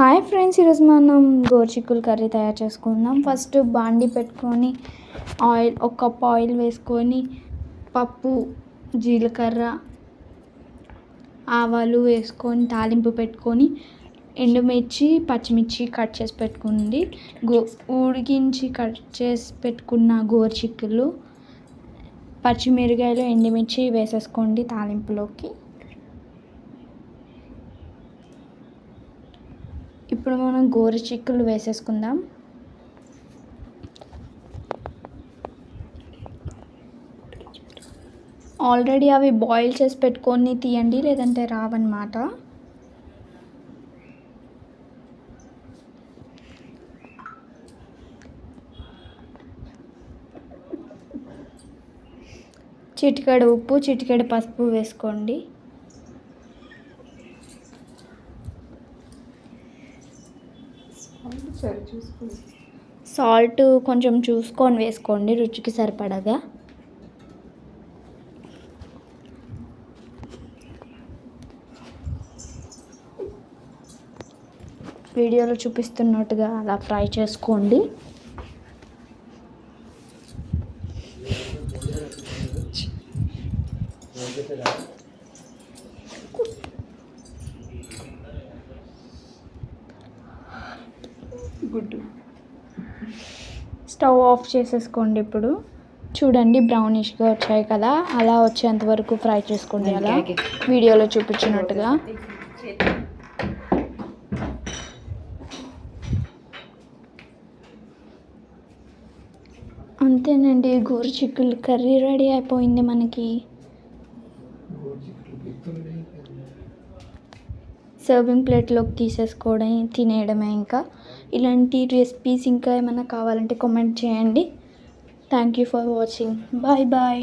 Hi friends, ఈరోజు మనం గోరుచిక్కుల curry తయారు చేసుకుందాం. ఫస్ట్ బాండి పెట్టుకొని ఒక కప్ ఆయిల్ వేసుకొని పప్పు, జీలకర్ర, ఆవాలు వేసుకొని తాలింపు పెట్టుకొని ఎండుమిర్చి, పచ్చిమిర్చి కట్ చేసి పెట్టుకుంది. ఉడికించి కట్ చేసి పెట్టుకున్న గోరుచిక్కులు, పచ్చిమిరకాయలు, ఎండుమిర్చి వేసేసుకోండి తాలింపులోకి. ఇప్పుడు మనం గోరుచిక్కులు వేసేసుకుందాం. ఆల్రెడీ అవి బాయిల్ చేసి పెట్టుకొని తీయండి, లేదంటే రావన్నమాట. చిటికెడు ఉప్పు, చిటికెడు పసుపు వేసుకోండి. సాల్ట్ కొంచెం చూసుకొని వేసుకోండి, రుచికి సరిపడగా. వీడియోలో చూపిస్తున్నట్టుగా అలా ఫ్రై చేసుకోండి. స్టవ్ ఆఫ్ చేసేసుకోండి. ఇప్పుడు చూడండి, బ్రౌనిష్గా వచ్చాయి కదా, అలా వచ్చేంత వరకు ఫ్రై చేసుకోండి, అలా వీడియోలో చూపించినట్టుగా. అంతేనండి, గోరుచిక్కుల కర్రీ రెడీ అయిపోయింది మనకి. సర్వింగ్ ప్లేట్లోకి తీసేసుకోవడం, తినేయడమే. ఇంకా ఇలాంటి రెసిపీస్ ఇంకా ఏమైనా కావాలంటే కామెంట్ చేయండి. Thank you for watching. Bye bye.